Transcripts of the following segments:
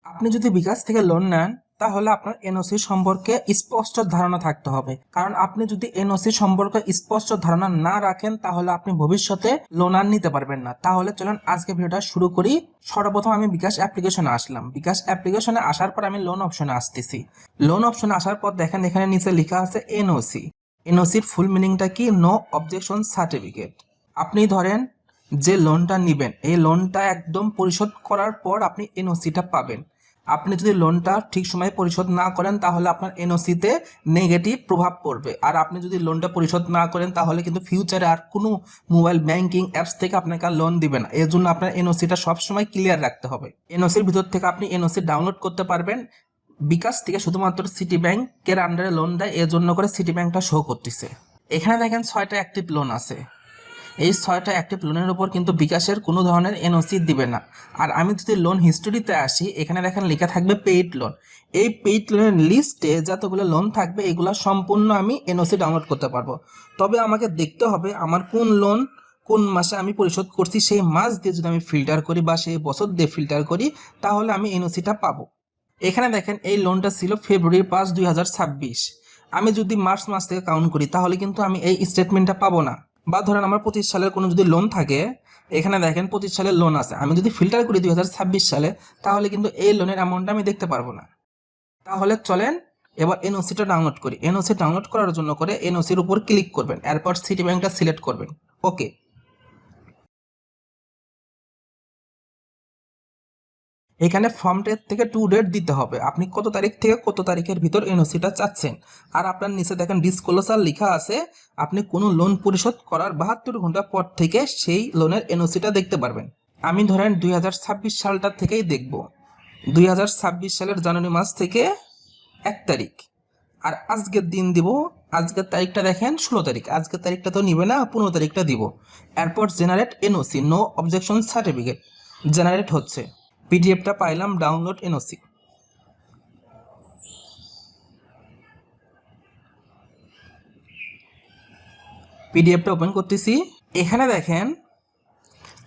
আপনি যদি বিকাশ থেকে লোন নেন তাহলে আপনার এনওসি সম্পর্কে স্পষ্ট ধারণা থাকতে হবে, কারণ আপনি যদি এনওসি সম্পর্কে স্পষ্ট ধারণা না রাখেন তাহলে আপনি ভবিষ্যতে লোন আর নিতে পারবেন না। তাহলে চলুন আজকে ভিডিওটা শুরু করি। সর্বপ্রথম আমি বিকাশ অ্যাপ্লিকেশনে আসলাম। বিকাশ অ্যাপ্লিকেশনে আসার পর আমি লোন অপশনে আসতেছি। লোন অপশনে আসার পর দেখেন এখানে নিচে লেখা আছে এনওসি। এনওসির ফুল মিনিংটা কি? No objection certificate. আপনি ধরেন যে লোনটা নেবেন এই লোনটা একদম পরিশোধ করার পর আপনি এনওসিটা পাবেন। আপনি যদি লোনটা ঠিক সময়ে পরিশোধ না করেন তাহলে আপনার এনওসিতে নেগেটিভ প্রভাব পড়বে। আর আপনি যদি লোনটা পরিশোধ না করেন তাহলে কিন্তু ফিউচারে আর কোনো মোবাইল ব্যাংকিং অ্যাপস থেকে আপনাকে আর লোন দিবে না। এর জন্য আপনার এনওসিটা সবসময় ক্লিয়ার রাখতে হবে। এনওসির ভিতর থেকে আপনি এনওসি ডাউনলোড করতে পারবেন। বিকাশ থেকে শুধুমাত্র সিটি ব্যাংকের আন্ডারে লোন দেয়, এর জন্য করে সিটি ব্যাংকটা শো করতেছে। এখানে দেখেন 6টা অ্যাক্টিভ লোন আছে। এই 6টা অ্যাক্টিভ লোনের উপর কিন্তু বিকাশের কোনো ধরনের এনওসি দিবে না। আর আমি যদি লোন হিস্টোরিতে আসি, এখানে দেখেন লেখা থাকবে পেইড লোন। এই পেইড লোনের লিস্টে যতগুলো লোন থাকবে এগুলো সম্পূর্ণ আমি এনওসি ডাউনলোড করতে পারবো। তবে আমাকে দেখতে হবে আমার কোন লোন কোন মাসে আমি পরিশোধ করছি, সেই মাস দিয়ে যদি আমি ফিল্টার করি বা সেই বছর দিয়ে ফিল্টার করি তাহলে আমি এনওসিটা পাবো। এখানে দেখেন এই লোনটা ছিল ফেব্রুয়ারি 5, 2026। আমি যদি মার্চ মাস থেকে কাউন্ট করি তাহলে কিন্তু আমি এই স্টেটমেন্টটা পাবো না। বা ধরেন আমার 25 সালের কোনো যদি লোন থাকে, এখানে দেখেন 25 সালের লোন আছে, আমি যদি ফিল্টার করি 2026 সালে তাহলে কিন্তু এই লোনের অ্যামাউন্টটা আমি দেখতে পারবো না। তাহলে চলেন এবার এনওসিটা ডাউনলোড করি। এনওসি ডাউনলোড করার জন্য করে এনওসির উপর ক্লিক করবেন, এরপর সিটি ব্যাংকটা সিলেক্ট করবেন। ওকে। এখানে ফর্ম থেকে টু ডেট দিতে হবে, আপনি কত তারিখ থেকে কত তারিখের ভিতর এনওসিটা চাচ্ছেন। আর আপনার নিচে দেখেন ডিসক্লোজার লেখা আছে, আপনি কোনো লোন পরিশোধ করার 72 ঘন্টা পর থেকে সেই লোনের এনওসিটা দেখতে পারবেন। আমি ধরেন 2026 সালটা থেকেই দেখব। 2026 সালের জানুয়ারি মাস থেকে 1 তারিখ। আর আজকের দিন দিব, আজকের তারিখটা দেখেন 16 তারিখ। আজকের তারিখটা তো নিবে না, 15 তারিখটা দিব। এরপর generate NOC, no objection certificate generate হচ্ছে। পিডিএফটা পাইলাম, ডাউনলোড এনওসি। পিডিএফটা ওপেন করতেছি। এখানে দেখেন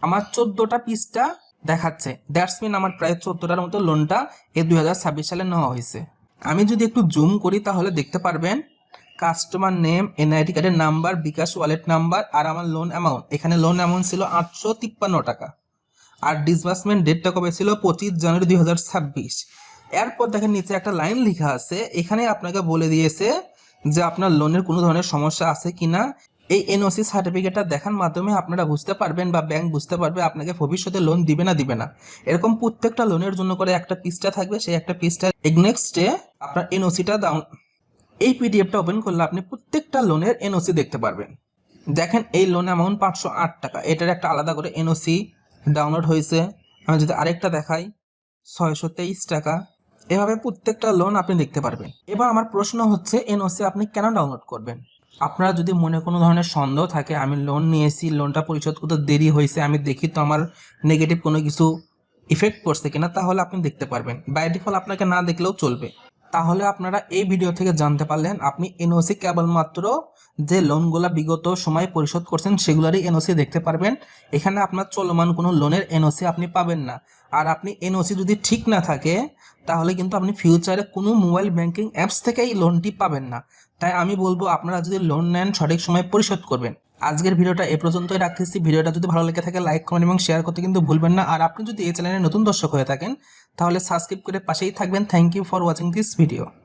আমার 14টা পৃষ্ঠা দেখাচ্ছে। দ্যাটস মিন আমার প্রায় 14টার মতো লোনটা এই 2026 সালে নেওয়া হয়েছে। আমি যদি একটু জুম করি তাহলে দেখতে পারবেন কাস্টমার নেম, এনআইডি কার্ডের নাম্বার, বিকাশ ওয়ালেট নাম্বার আর আমার লোন অ্যামাউন্ট। এখানে লোন অ্যামাউন্ট ছিল 853 টাকা। আর ডিসবার্সমেন্ট ডেটটা কবে ছিল? 25 জানুয়ারি 2026। এরপর দেখেন নিচে একটা লাইন লেখা আছে, এখানে আপনাকে বলে দিয়েছে যে আপনার লোনের কোনো ধরনের সমস্যা আছে কিনা। এই এনওসি সার্টিফিকেটটা দেখার মাধ্যমে আপনারা বুঝতে পারবেন বা ব্যাংক বুঝতে পারবে আপনাকে ভবিষ্যতে লোন দিবে না দিবে না। এরকম প্রত্যেকটা লোনের জন্য করে একটা পৃষ্ঠা থাকবে, সেই একটা পৃষ্ঠা নেক্সটে আপনার এনওসিটা ডাউন। এই পিডিএফটা ওপেন করলে আপনি প্রত্যেকটা লোনের এনওসি দেখতে পারবেন। দেখেন এই লোন অ্যামাউন্ট 508 টাকা, এটার একটা আলাদা করে এনওসি ডাউনলোড হয়েছে। আমি যদি আরেকটা দেখাই 623 টাকা। এভাবে প্রত্যেকটা লোন আপনি দেখতে পারবেন। এবার আমার প্রশ্ন হচ্ছে এনওসি আপনি কেন ডাউনলোড করবেন? আপনারা যদি মনে কোনো ধরনের সন্দেহ থাকে, আমি লোন নিয়েছি, লোনটা পরিশোধ করতে দেরি হয়েছে, আমি দেখি তো আমার নেগেটিভ কোনো কিছু ইফেক্ট পড়ছে কিনা, তাহলে আপনি দেখতে পারবেন। বাই ডিফল্ট আপনাকে না দেখলেও চলবে। তাহলে আপনারা এই ভিডিও থেকে জানতে পারলেন আপনি এনওসি কেবলমাত্র যে লোনগুলো বিগত সময় পরিশোধ করছেন সেগুলোরই এনওসি দেখতে পারবেন। এখানে আপনার চলমান কোনো লোনের এনওসি আপনি পাবেন না। আর আপনি এনওসি যদি ঠিক না থাকে তাহলে কিন্তু আপনি ফিউচারে কোনো মোবাইল ব্যাংকিং অ্যাপস থেকেই লোনটি পাবেন না। তাই আমি বলবো আপনারা যদি লোন নেন সঠিক সময় পরিশোধ করবেন। আজকের ভিডিওটা এ পর্যন্তই রাখতেছি। ভিডিওটা যদি ভালো লেগে থাকে লাইক কমেন্ট এবং শেয়ার করতে কিন্তু ভুলবেন না। আর আপনি যদি এই চ্যানেলে নতুন দর্শক হয়ে থাকেন তাহলে সাবস্ক্রাইব করে পাশেই থাকবেন। Thank you for watching this video.